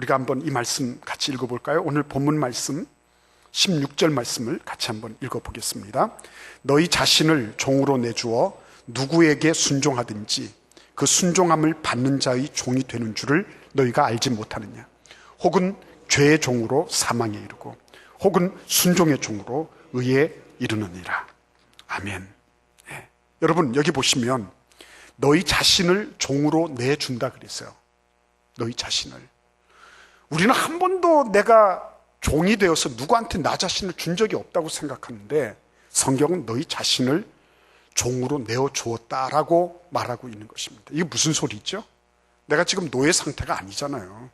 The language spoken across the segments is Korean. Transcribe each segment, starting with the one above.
우리가 한번 이 말씀 같이 읽어볼까요? 오늘 본문 말씀 16절 말씀을 같이 한번 읽어보겠습니다. 너희 자신을 종으로 내주어 누구에게 순종하든지 그 순종함을 받는 자의 종이 되는 줄을 너희가 알지 못하느냐? 혹은 죄의 종으로 사망에 이르고 혹은 순종의 종으로 의에 이르느니라. 아멘. 네. 여러분 여기 보시면 너희 자신을 종으로 내준다 그랬어요. 너희 자신을. 우리는 한 번도 내가 종이 되어서 누구한테 나 자신을 준 적이 없다고 생각하는데 성경은 너희 자신을 종으로 내어주었다라고 말하고 있는 것입니다. 이게 무슨 소리죠? 내가 지금 노예 상태가 아니잖아요.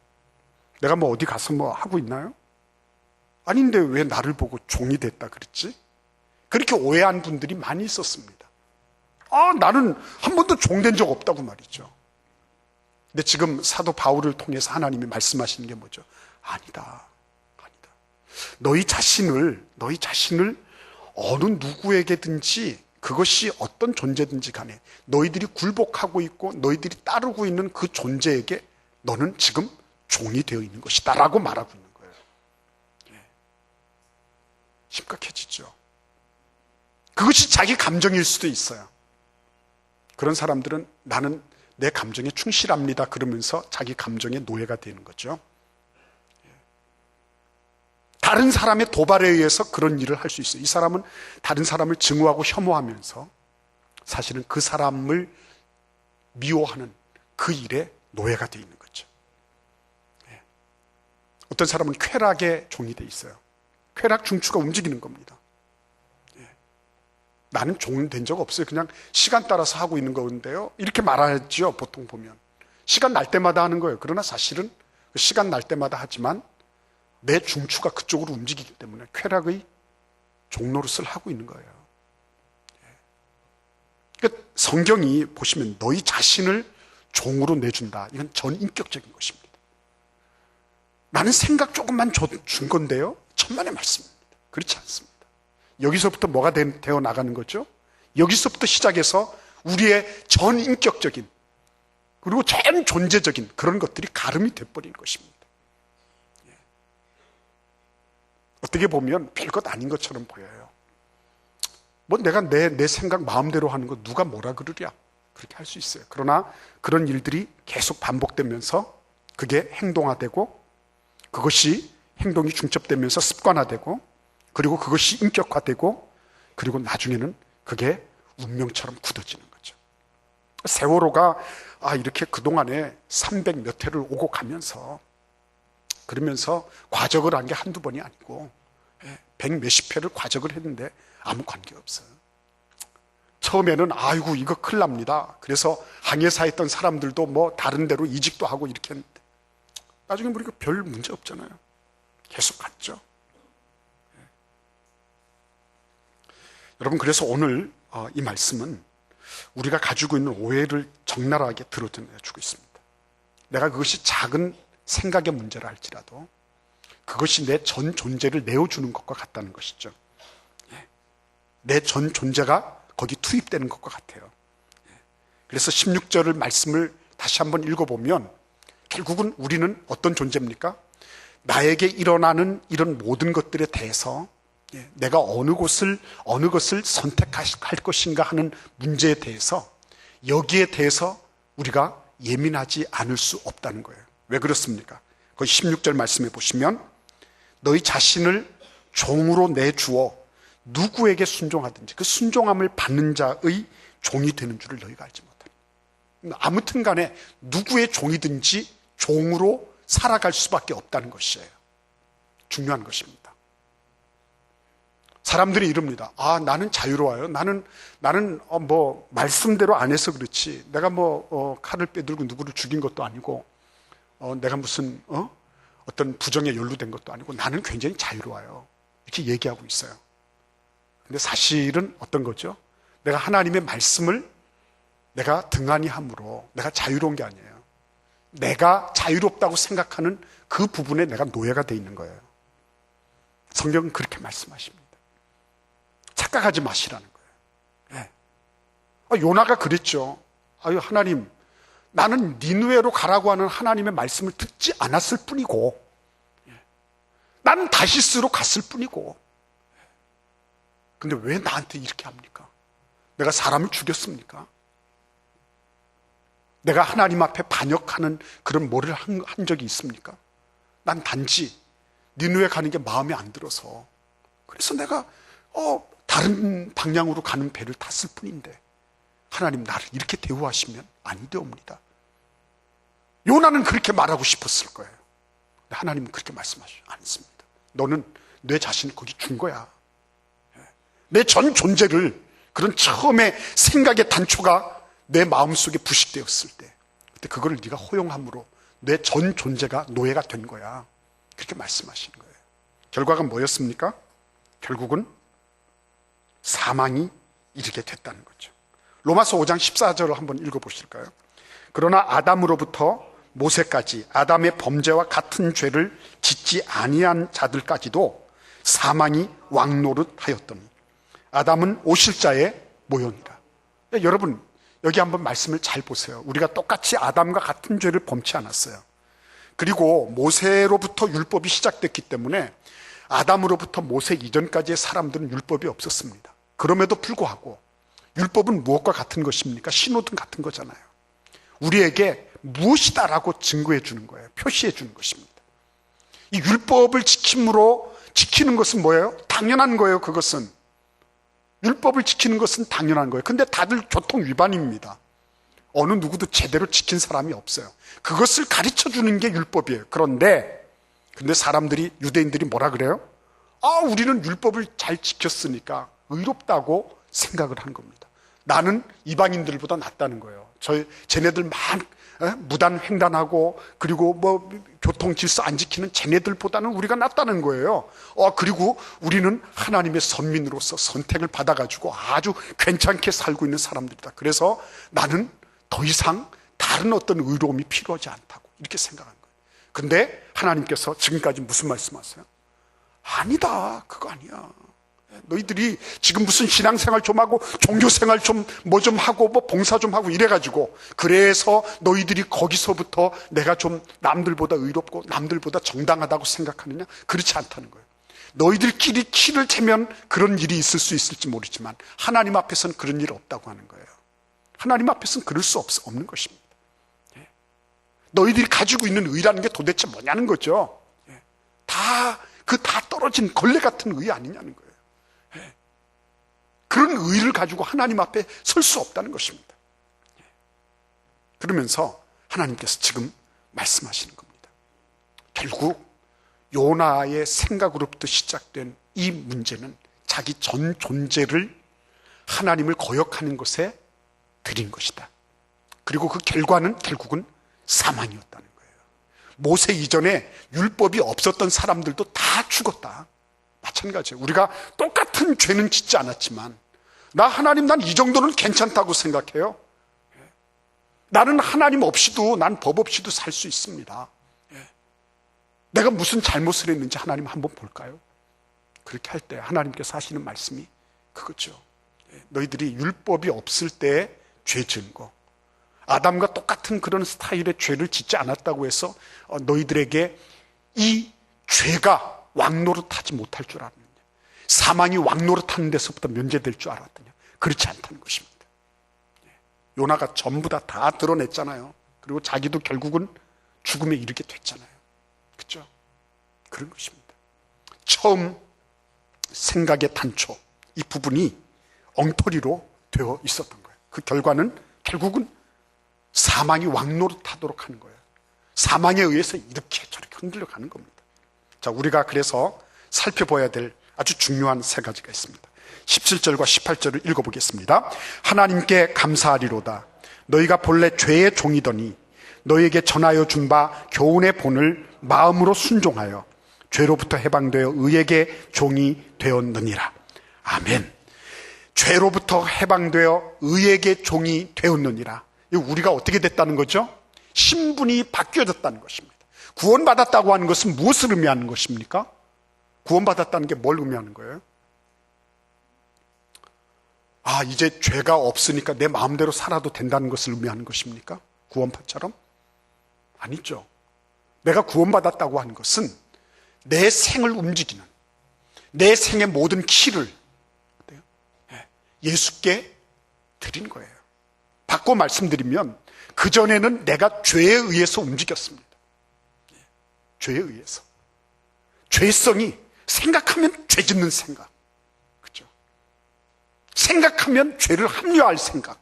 내가 뭐 어디 가서 뭐 하고 있나요? 아닌데 왜 나를 보고 종이 됐다 그랬지? 그렇게 오해한 분들이 많이 있었습니다. 나는 한 번도 종된 적 없다고 말이죠. 근데 지금 사도 바울을 통해서 하나님이 말씀하시는 게 뭐죠? 아니다. 너희 자신을 어느 누구에게든지 그것이 어떤 존재든지 간에 너희들이 굴복하고 있고 너희들이 따르고 있는 그 존재에게 너는 지금 종이 되어 있는 것이다 라고 말하고 있는 거예요. 심각해지죠. 그것이 자기 감정일 수도 있어요. 그런 사람들은 나는 내 감정에 충실합니다 그러면서 자기 감정의 노예가 되는 거죠. 다른 사람의 도발에 의해서 그런 일을 할 수 있어요. 이 사람은 다른 사람을 증오하고 혐오하면서 사실은 그 사람을 미워하는 그 일에 노예가 되어 있는 거죠. 어떤 사람은 쾌락의 종이 되어 있어요. 쾌락 중추가 움직이는 겁니다. 나는 종 된 적 없어요. 그냥 시간 따라서 하고 있는 건데요. 이렇게 말하죠. 보통 보면. 시간 날 때마다 하는 거예요. 그러나 사실은 시간 날 때마다 하지만 내 중추가 그쪽으로 움직이기 때문에 쾌락의 종노릇을 하고 있는 거예요. 그러니까 성경이 보시면 너희 자신을 종으로 내준다. 이건 전인격적인 것입니다. 나는 생각 조금만 준 건데요. 천만의 말씀입니다. 그렇지 않습니다. 여기서부터 뭐가 되어 나가는 거죠? 여기서부터 시작해서 우리의 전인격적인 그리고 전 존재적인 그런 것들이 가름이 돼버리는 것입니다. 어떻게 보면 별것 아닌 것처럼 보여요. 뭐 내가 내 생각 마음대로 하는 거 누가 뭐라 그러랴 그렇게 할 수 있어요. 그러나 그런 일들이 계속 반복되면서 그게 행동화되고 그것이 행동이 중첩되면서 습관화되고 그리고 그것이 인격화되고 그리고 나중에는 그게 운명처럼 굳어지는 거죠. 세월호가 이렇게 그동안에 300 몇 회를 오고 가면서 그러면서 과적을 한 게 한두 번이 아니고 100 몇십 회를 과적을 했는데 아무 관계없어요. 처음에는 아이고 이거 큰일 납니다. 그래서 항해사에 있던 사람들도 뭐 다른 데로 이직도 하고 이렇게 했는데 나중에 보니까 별 문제 없잖아요. 계속 갔죠. 여러분 그래서 오늘 이 말씀은 우리가 가지고 있는 오해를 적나라하게 드러내주고 있습니다. 내가 그것이 작은 생각의 문제라 할지라도 그것이 내 전 존재를 내어주는 것과 같다는 것이죠. 내 전 존재가 거기 투입되는 것과 같아요. 그래서 16절을 말씀을 다시 한번 읽어보면 결국은 우리는 어떤 존재입니까? 나에게 일어나는 이런 모든 것들에 대해서 내가 어느 것을 선택할 것인가 하는 문제에 대해서 여기에 대해서 우리가 예민하지 않을 수 없다는 거예요. 왜 그렇습니까? 거기 16절 말씀해 보시면 너희 자신을 종으로 내주어 누구에게 순종하든지 그 순종함을 받는 자의 종이 되는 줄을 너희가 알지 못하니. 아무튼 간에 누구의 종이든지 종으로 살아갈 수밖에 없다는 것이에요. 중요한 것입니다. 사람들이 이럽니다. 나는 자유로워요. 나는 뭐 말씀대로 안 해서 그렇지. 내가 뭐 칼을 빼들고 누구를 죽인 것도 아니고 내가 무슨 어떤 부정에 연루된 것도 아니고 나는 굉장히 자유로워요. 이렇게 얘기하고 있어요. 근데 사실은 어떤 거죠? 내가 하나님의 말씀을 내가 등한히 함으로 내가 자유로운 게 아니에요. 내가 자유롭다고 생각하는 그 부분에 내가 노예가 돼 있는 거예요. 성경은 그렇게 말씀하십니다. 착각하지 마시라는 거예요. 요나가 그랬죠. 하나님, 나는 니느웨로 가라고 하는 하나님의 말씀을 듣지 않았을 뿐이고, 나는 다시스로 갔을 뿐이고, 근데 왜 나한테 이렇게 합니까? 내가 사람을 죽였습니까? 내가 하나님 앞에 반역하는 그런 뭐를 한 적이 있습니까? 난 단지 니느웨 가는 게 마음에 안 들어서, 그래서 내가 다른 방향으로 가는 배를 탔을 뿐인데 하나님 나를 이렇게 대우하시면 아니되옵니다. 요나는 그렇게 말하고 싶었을 거예요. 하나님은 그렇게 말씀하시지 않습니다. 너는 내 자신을 거기 준 거야. 내 전 존재를, 그런 처음에 생각의 단초가 내 마음속에 부식되었을 때, 그때 그거를 네가 허용함으로 내 전 존재가 노예가 된 거야. 그렇게 말씀하시는 거예요. 결과가 뭐였습니까? 결국은 사망이 이르게 됐다는 거죠. 로마서 5장 14절을 한번 읽어보실까요? 그러나 아담으로부터 모세까지 아담의 범죄와 같은 죄를 짓지 아니한 자들까지도 사망이 왕노릇하였더니 아담은 오실자의 모형이라. 여러분, 여기 한번 말씀을 잘 보세요. 우리가 똑같이 아담과 같은 죄를 범치 않았어요. 그리고 모세로부터 율법이 시작됐기 때문에 아담으로부터 모세 이전까지의 사람들은 율법이 없었습니다. 그럼에도 불구하고 율법은 무엇과 같은 것입니까? 신호등 같은 거잖아요. 우리에게 무엇이다라고 증거해 주는 거예요. 표시해 주는 것입니다. 이 율법을 지키는 것은 뭐예요? 당연한 거예요. 그것은 율법을 지키는 것은 당연한 거예요. 근데 다들 교통 위반입니다. 어느 누구도 제대로 지킨 사람이 없어요. 그것을 가르쳐 주는 게 율법이에요. 근데 사람들이, 유대인들이 뭐라 그래요? 우리는 율법을 잘 지켰으니까 의롭다고 생각을 한 겁니다. 나는 이방인들보다 낫다는 거예요. 쟤네들 무단 횡단하고, 그리고 교통 질서 안 지키는 쟤네들보다는 우리가 낫다는 거예요. 그리고 우리는 하나님의 선민으로서 선택을 받아가지고 아주 괜찮게 살고 있는 사람들이다. 그래서 나는 더 이상 다른 어떤 의로움이 필요하지 않다고 이렇게 생각한 거예요. 근데 하나님께서 지금까지 무슨 말씀하세요? 아니다, 그거 아니야. 너희들이 지금 무슨 신앙생활 좀 하고 종교생활 좀 하고 봉사 좀 하고 이래가지고, 그래서 너희들이 거기서부터 내가 좀 남들보다 의롭고 남들보다 정당하다고 생각하느냐? 그렇지 않다는 거예요. 너희들끼리 키를 재면 그런 일이 있을 수 있을지 모르지만 하나님 앞에서는 그런 일 없다고 하는 거예요. 하나님 앞에서는 그럴 수 없는 것입니다. 너희들이 가지고 있는 의라는 게 도대체 뭐냐는 거죠. 다 떨어진 걸레 같은 의 아니냐는 거예요. 그런 의를 가지고 하나님 앞에 설 수 없다는 것입니다. 그러면서 하나님께서 지금 말씀하시는 겁니다. 결국 요나의 생각으로부터 시작된 이 문제는 자기 전 존재를 하나님을 거역하는 것에 들인 것이다. 그리고 그 결과는 결국은 사망이었다는 거예요. 모세 이전에 율법이 없었던 사람들도 다 죽었다. 마찬가지예요. 우리가 똑같은 죄는 짓지 않았지만 난 이 정도는 괜찮다고 생각해요. 나는 하나님 없이도, 난 법 없이도 살 수 있습니다. 내가 무슨 잘못을 했는지 하나님 한번 볼까요? 그렇게 할 때 하나님께서 하시는 말씀이 그거죠. 너희들이 율법이 없을 때 죄 지은 거, 아담과 똑같은 그런 스타일의 죄를 짓지 않았다고 해서 너희들에게 이 죄가 왕노릇하지 못할 줄 알았느냐, 사망이 왕노릇하는 데서부터 면제될 줄 알았더냐? 그렇지 않다는 것입니다. 요나가 전부 다 드러냈잖아요. 그리고 자기도 결국은 죽음에 이르게 됐잖아요. 그렇죠? 그런 것입니다. 처음 생각의 단초, 이 부분이 엉터리로 되어 있었던 거예요. 그 결과는 결국은 사망이 왕노릇하도록 하는 거예요. 사망에 의해서 이렇게 저렇게 흔들려 가는 겁니다. 자, 우리가 그래서 살펴봐야 될 아주 중요한 세 가지가 있습니다. 17절과 18절을 읽어보겠습니다. 하나님께 감사하리로다. 너희가 본래 죄의 종이더니 너희에게 전하여 준 바 교훈의 본을 마음으로 순종하여 죄로부터 해방되어 의에게 종이 되었느니라. 아멘. 죄로부터 해방되어 의에게 종이 되었느니라. 우리가 어떻게 됐다는 거죠? 신분이 바뀌어졌다는 것입니다. 구원받았다고 하는 것은 무엇을 의미하는 것입니까? 구원받았다는 게 뭘 의미하는 거예요? 이제 죄가 없으니까 내 마음대로 살아도 된다는 것을 의미하는 것입니까? 구원파처럼? 아니죠. 내가 구원받았다고 하는 것은 내 생을 움직이는, 내 생의 모든 키를 예수께 드린 거예요. 바꿔 말씀드리면 그전에는 내가 죄에 의해서 움직였습니다. 죄에 의해서. 죄성이 생각하면 죄 짓는 생각. 그죠? 생각하면 죄를 합리화할 생각.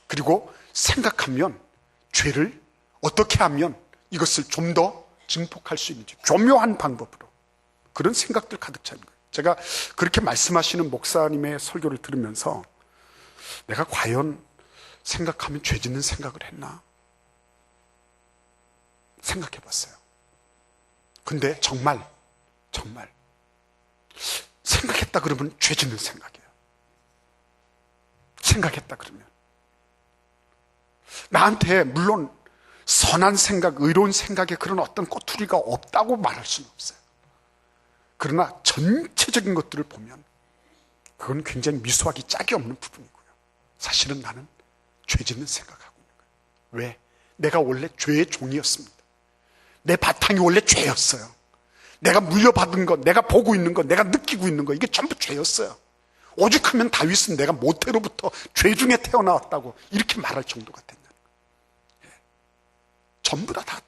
그리고 생각하면 죄를 어떻게 하면 이것을 좀 더 증폭할 수 있는지 교묘한 방법으로 그런 생각들 가득 찬 거예요. 제가 그렇게 말씀하시는 목사님의 설교를 들으면서 내가 과연 생각하면 죄 짓는 생각을 했나 생각해 봤어요. 근데 정말 생각했다 그러면 죄 짓는 생각이에요. 생각했다 그러면 나한테 물론 선한 생각, 의로운 생각에 그런 어떤 꼬투리가 없다고 말할 수는 없어요. 그러나 전체적인 것들을 보면 그건 굉장히 미수하기 짝이 없는 부분이고요. 사실은 나는 죄 짓는 생각하고 있는 거예요. 왜? 내가 원래 죄의 종이었습니다. 내 바탕이 원래 죄였어요. 내가 물려받은 것, 내가 보고 있는 것, 내가 느끼고 있는 것, 이게 전부 죄였어요. 오죽하면 다윗은 내가 모태로부터 죄 중에 태어나왔다고 이렇게 말할 정도가 됐냐는 거예요. 전부 다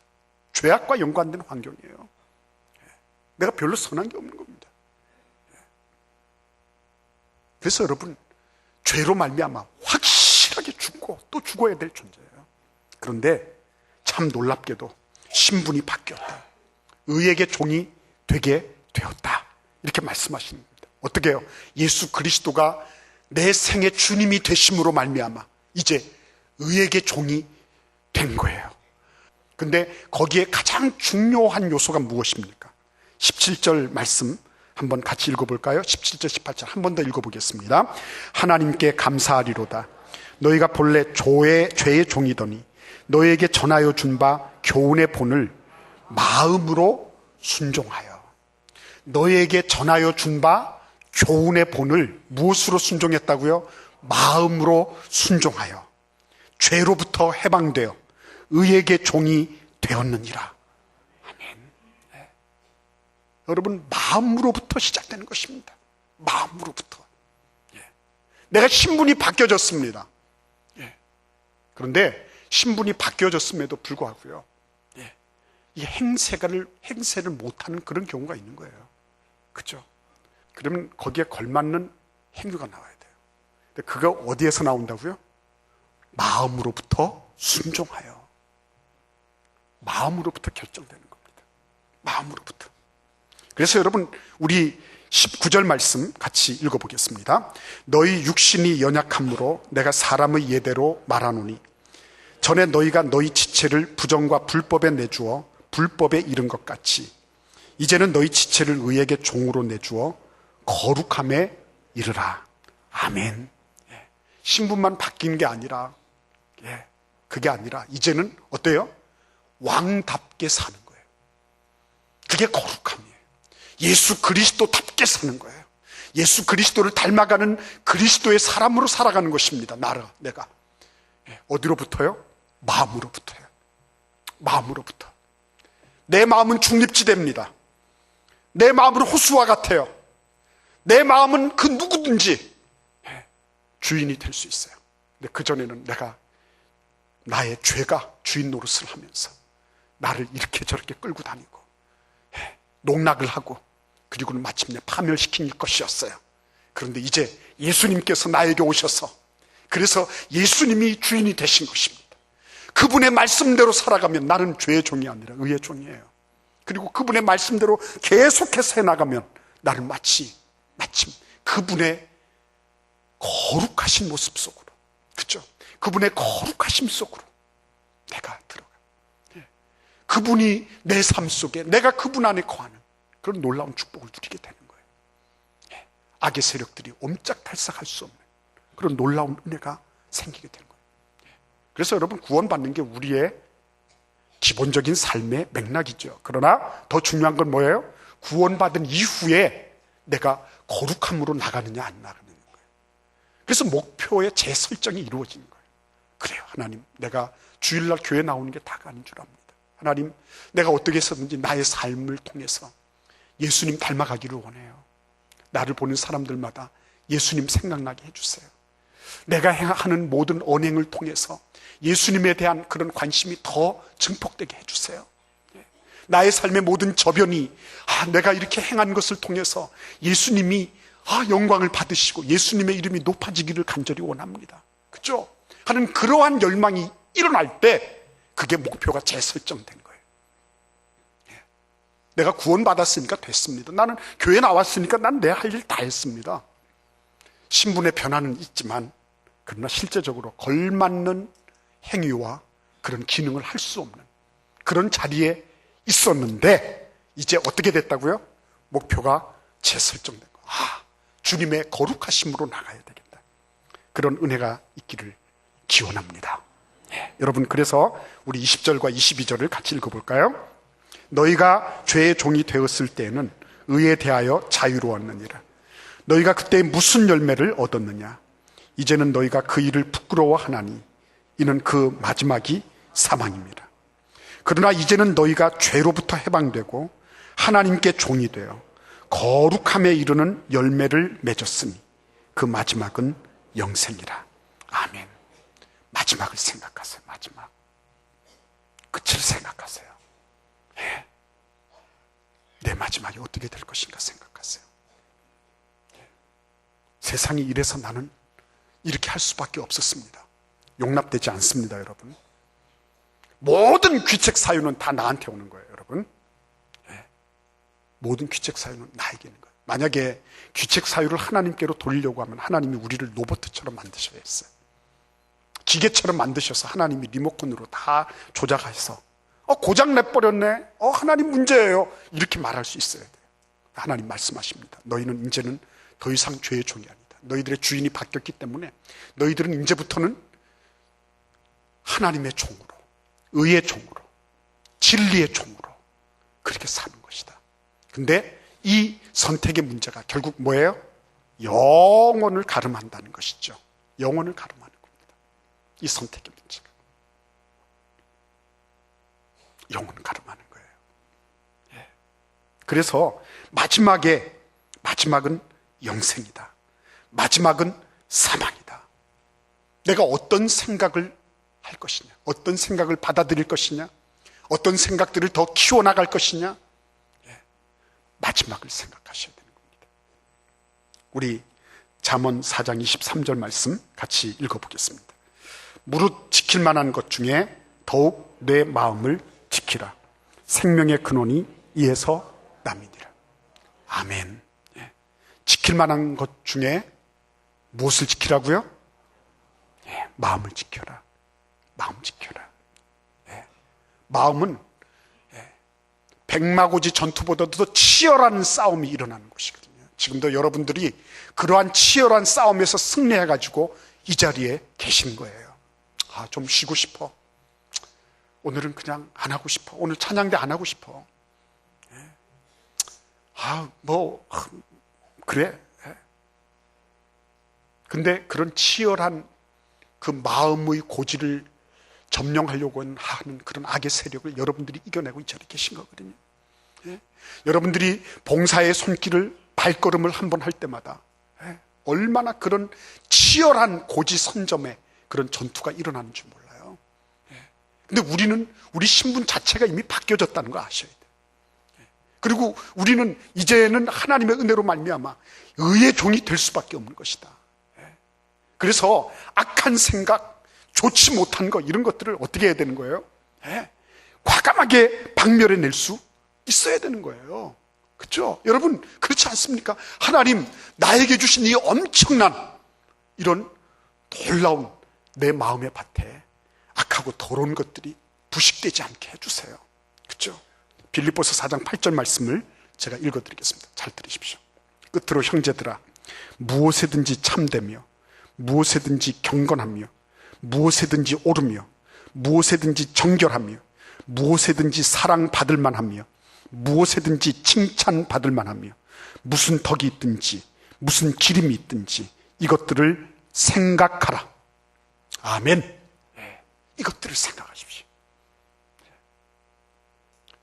죄악과 연관된 환경이에요. 내가 별로 선한 게 없는 겁니다. 그래서 여러분, 죄로 말미암아 확실하게 죽고 또 죽어야 될 존재예요. 그런데 참 놀랍게도 신분이 바뀌었다. 의에게 종이 되게 되었다. 이렇게 말씀하시는 겁니다. 어떻게 해요? 예수 그리스도가 내 생의 주님이 되심으로 말미암아 이제 의에게 종이 된 거예요. 근데 거기에 가장 중요한 요소가 무엇입니까? 17절 말씀 한번 같이 읽어볼까요? 17절 18절 한 번 더 읽어보겠습니다. 하나님께 감사하리로다. 너희가 본래 죄의 종이더니 너희에게 전하여 준 바 교훈의 본을 마음으로 순종하여. 너희에게 전하여 준 바 교훈의 본을 무엇으로 순종했다고요? 마음으로 순종하여 죄로부터 해방되어 의에게 종이 되었느니라. 아멘. 네. 여러분, 마음으로부터 시작되는 것입니다. 마음으로부터. 예. 내가 신분이 바뀌어졌습니다. 예. 그런데 신분이 바뀌어졌음에도 불구하고요, 예. 이 행세를 못하는 그런 경우가 있는 거예요. 그죠? 그러면 거기에 걸맞는 행위가 나와야 돼요. 근데 그가 어디에서 나온다고요? 마음으로부터 순종하여. 마음으로부터 결정되는 겁니다. 마음으로부터. 그래서 여러분, 우리 19절 말씀 같이 읽어보겠습니다. 너희 육신이 연약함으로 내가 사람의 예대로 말하노니 전에 너희가 너희 지체를 부정과 불법에 내주어 불법에 이른 것 같이 이제는 너희 지체를 의에게 종으로 내주어 거룩함에 이르라. 아멘. 예. 신분만 바뀐 게 아니라, 예. 그게 아니라 이제는 어때요? 왕답게 사는 거예요. 그게 거룩함이에요. 예수 그리스도답게 사는 거예요. 예수 그리스도를 닮아가는 그리스도의 사람으로 살아가는 것입니다. 내가. 어디로부터요? 마음으로부터요. 마음으로부터. 내 마음은 중립지대입니다. 내 마음은 호수와 같아요. 내 마음은 그 누구든지 주인이 될 수 있어요. 근데 그전에는 내가 나의 죄가 주인 노릇을 하면서 나를 이렇게 저렇게 끌고 다니고 농락을 하고 그리고는 마침내 파멸시킬 것이었어요. 그런데 이제 예수님께서 나에게 오셔서 그래서 예수님이 주인이 되신 것입니다. 그분의 말씀대로 살아가면 나는 죄의 종이 아니라 의의 종이에요. 그리고 그분의 말씀대로 계속해서 해나가면 나는 마침 그분의 거룩하신 모습 속으로, 그렇죠? 그분의 거룩하심 속으로 내가 들어가. 그분이 내 삶 속에 내가 그분 안에 거하는 그런 놀라운 축복을 누리게 되는 거예요. 악의 세력들이 옴짝달싹할 수 없는 그런 놀라운 은혜가 생기게 되는 거예요. 그래서 여러분, 구원받는 게 우리의 기본적인 삶의 맥락이죠. 그러나 더 중요한 건 뭐예요? 구원받은 이후에 내가 거룩함으로 나가느냐 안 나가느냐 거예요. 그래서 목표의 재설정이 이루어지는 거예요. 그래요. 하나님, 내가 주일날 교회 나오는 게 다가 아닌 줄 압니다. 하나님, 내가 어떻게 해서든지 나의 삶을 통해서 예수님 닮아가기를 원해요. 나를 보는 사람들마다 예수님 생각나게 해주세요. 내가 하는 모든 언행을 통해서 예수님에 대한 그런 관심이 더 증폭되게 해주세요. 나의 삶의 모든 저변이 내가 이렇게 행한 것을 통해서 예수님이 영광을 받으시고 예수님의 이름이 높아지기를 간절히 원합니다. 그죠? 하는 그러한 열망이 일어날 때 그게 목표가 재설정된 거예요. 내가 구원받았으니까 됐습니다. 나는 교회 나왔으니까 난 내 할 일 다 했습니다. 신분의 변화는 있지만 그러나 실제적으로 걸맞는 행위와 그런 기능을 할 수 없는 그런 자리에 있었는데 이제 어떻게 됐다고요? 목표가 재설정된 거예요. 주님의 거룩하심으로 나가야 되겠다. 그런 은혜가 있기를 기원합니다. 여러분, 그래서 우리 20절과 22절을 같이 읽어볼까요? 너희가 죄의 종이 되었을 때에는 의에 대하여 자유로웠느니라. 너희가 그때 무슨 열매를 얻었느냐? 이제는 너희가 그 일을 부끄러워하나니 이는 그 마지막이 사망입니다. 그러나 이제는 너희가 죄로부터 해방되고 하나님께 종이 되어 거룩함에 이르는 열매를 맺었으니 그 마지막은 영생이라. 아멘. 마지막을 생각하세요. 마지막. 끝을 생각하세요. 내 마지막이 어떻게 될 것인가 생각하세요. 세상이 이래서 나는 이렇게 할 수밖에 없었습니다. 용납되지 않습니다, 여러분. 모든 귀책 사유는 다 나한테 오는 거예요, 여러분. 모든 귀책 사유는 나에게 있는 거예요. 만약에 귀책 사유를 하나님께로 돌리려고 하면 하나님이 우리를 로봇처럼 만드셔야 했어요. 기계처럼 만드셔서 하나님이 리모컨으로 다 조작해서 고장 내버렸네, 하나님 문제예요, 이렇게 말할 수 있어야 돼요. 하나님 말씀하십니다. 너희는 이제는 더 이상 죄의 종이 아니다. 너희들의 주인이 바뀌었기 때문에 너희들은 이제부터는 하나님의 종으로, 의의 종으로, 진리의 종으로 그렇게 사는 것이다. 근데 이 선택의 문제가 결국 뭐예요? 영혼을 가름한다는 것이죠. 영혼을 가름하는 겁니다. 이 선택의 문제가 영혼을 가름하는 거예요. 그래서 마지막은 영생이다. 마지막은 사망이다. 내가 어떤 생각을 할 것이냐, 어떤 생각을 받아들일 것이냐, 어떤 생각들을 더 키워나갈 것이냐, 마지막을 생각하셔야 되는 겁니다. 우리 잠언 4장 23절 말씀 같이 읽어보겠습니다. 무릇 지킬 만한 것 중에 더욱 내 마음을 지키라. 생명의 근원이 이에서 남이니라. 아멘. 지킬 만한 것 중에 무엇을 지키라고요? 마음을 지켜라. 마음 지켜라. 마음은 백마고지 전투보다도 더 치열한 싸움이 일어나는 것이거든요. 지금도 여러분들이 그러한 치열한 싸움에서 승리해가지고 이 자리에 계신 거예요. 좀 쉬고 싶어. 오늘은 그냥 안 하고 싶어. 오늘 찬양대 안 하고 싶어. 그래. 근데 그런 치열한 그 마음의 고지를 점령하려고 하는 그런 악의 세력을 여러분들이 이겨내고 이 자리에 계신 거거든요. 여러분들이 봉사의 손길을 발걸음을 한번 할 때마다 얼마나 그런 치열한 고지선점에 그런 전투가 일어나는 줄 몰라요. 근데 우리 신분 자체가 이미 바뀌어졌다는 거 아셔야 돼요. 그리고 우리는 이제는 하나님의 은혜로 말미암아 의의 종이 될 수밖에 없는 것이다. 그래서 악한 생각, 좋지 못한 것, 이런 것들을 어떻게 해야 되는 거예요? 과감하게 박멸해낼 수 있어야 되는 거예요. 그렇죠? 여러분, 그렇지 않습니까? 하나님, 나에게 주신 이 엄청난 이런 놀라운 내 마음의 밭에 악하고 더러운 것들이 부식되지 않게 해주세요. 그렇죠? 빌립보서 4장 8절 말씀을 제가 읽어드리겠습니다. 잘 들으십시오. 끝으로 형제들아, 무엇에든지 참되며 무엇에든지 경건하며 무엇에든지 옳으며 무엇에든지 정결하며 무엇에든지 사랑받을 만하며 무엇에든지 칭찬받을 만하며 무슨 덕이 있든지 무슨 기림이 있든지 이것들을 생각하라. 아멘. 이것들을 생각하십시오.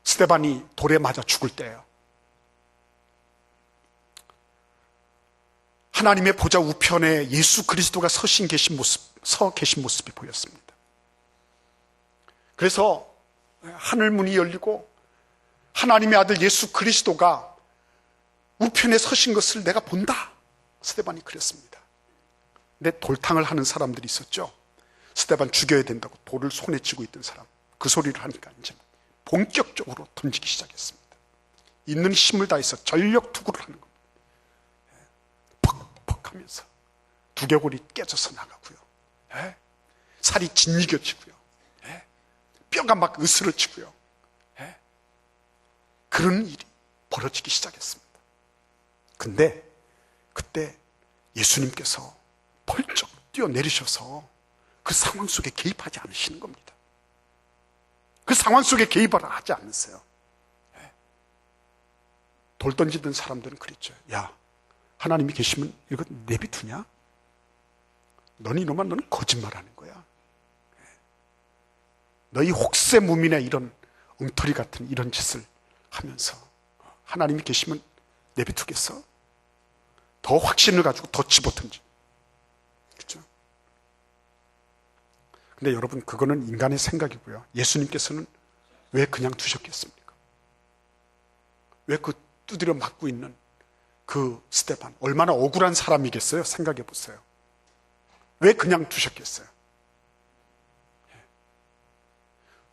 스데반이 돌에 맞아 죽을 때예요. 하나님의 보좌 우편에 예수 그리스도가 서 계신 모습이 보였습니다. 그래서 하늘문이 열리고 하나님의 아들 예수 그리스도가 우편에 서신 것을 내가 본다. 스데반이 그랬습니다. 근데 돌탕을 하는 사람들이 있었죠. 스데반 죽여야 된다고 돌을 손에 쥐고 있던 사람, 그 소리를 하니까 이제 본격적으로 던지기 시작했습니다. 있는 힘을 다해서 전력 투구를 하는 겁니다. 퍽퍽 하면서 두개골이 깨져서 나가고요. 살이 짓이겨지고요. 뼈가 막 으스러지고요. 그런 일이 벌어지기 시작했습니다. 근데 그때 예수님께서 펄쩍 뛰어내리셔서 그 상황 속에 개입하지 않으시는 겁니다. 그 상황 속에 개입을 하지 않으세요. 돌 던지던 사람들은 그랬죠. 야, 하나님이 계시면 이거 내비두냐? 너는 이놈아, 너는 거짓말하는 거야. 너희 혹세무민의 이런 엉터리 같은 이런 짓을 하면서 하나님이 계시면 내비두겠어? 더 확신을 가지고 더 집어던지. 그렇죠? 근데 여러분, 그거는 인간의 생각이고요. 예수님께서는 왜 그냥 두셨겠습니까? 왜 그 두드려 맞고 있는 그 스데반, 얼마나 억울한 사람이겠어요? 생각해 보세요. 왜 그냥 두셨겠어요?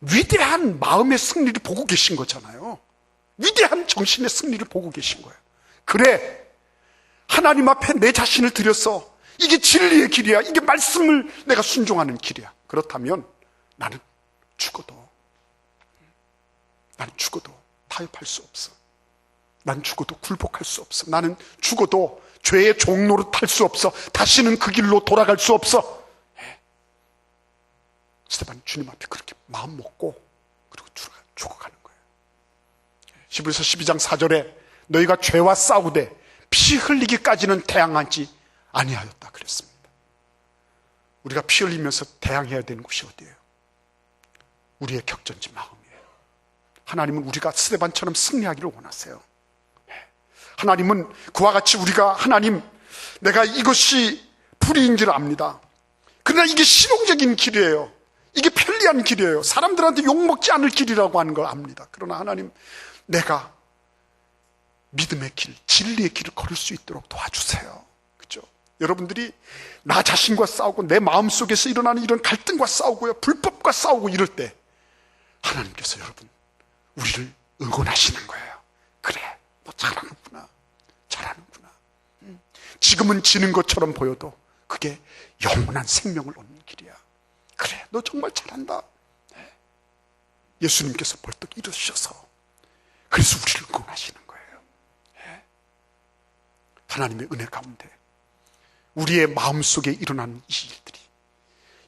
위대한 마음의 승리를 보고 계신 거잖아요. 위대한 정신의 승리를 보고 계신 거예요. 그래, 하나님 앞에 내 자신을 들여서 이게 진리의 길이야, 이게 말씀을 내가 순종하는 길이야. 그렇다면 나는 죽어도 타협할 수 없어. 난 죽어도 굴복할 수 없어. 나는 죽어도 죄의 종로로 탈 수 없어. 다시는 그 길로 돌아갈 수 없어. 스데반이 주님 앞에 그렇게 마음 먹고 그리고 죽어가는 거예요. 히브리서 12장 4절에 너희가 죄와 싸우되 피 흘리기까지는 대항하지 아니하였다 그랬습니다. 우리가 피 흘리면서 대항해야 되는 곳이 어디예요? 우리의 격전지 마음이에요. 하나님은 우리가 스데반처럼 승리하기를 원하세요. 하나님은 그와 같이 우리가 하나님, 내가 이것이 불의인 줄 압니다. 그러나 이게 실용적인 길이에요. 이게 편리한 길이에요. 사람들한테 욕먹지 않을 길이라고 하는 걸 압니다. 그러나 하나님, 내가 믿음의 길, 진리의 길을 걸을 수 있도록 도와주세요. 그렇죠? 여러분들이 나 자신과 싸우고 내 마음속에서 일어나는 이런 갈등과 싸우고요, 불법과 싸우고 이럴 때 하나님께서 여러분 우리를 응원하시는 거예요. 그래, 너 잘하는구나. 지금은 지는 것처럼 보여도 그게 영원한 생명을 얻는 길이야. 그래, 너 정말 잘한다. 예수님께서 벌떡 일어서셔서 그래서 우리를 응원하시는 거예요. 하나님의 은혜 가운데 우리의 마음속에 일어나는 이 일들이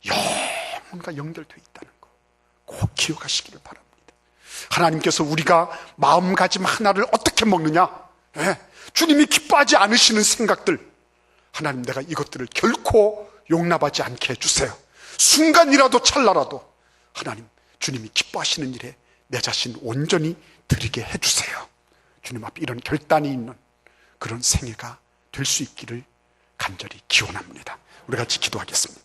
영혼과 연결되어 있다는 거 꼭 기억하시기를 바랍니다. 하나님께서 우리가 마음가짐 하나를 어떻게 먹느냐, 주님이 기뻐하지 않으시는 생각들, 하나님, 내가 이것들을 결코 용납하지 않게 해주세요. 순간이라도 찰나라도 하나님, 주님이 기뻐하시는 일에 내 자신 온전히 드리게 해주세요. 주님 앞에 이런 결단이 있는 그런 생애가 될 수 있기를 간절히 기원합니다. 우리 같이 기도하겠습니다.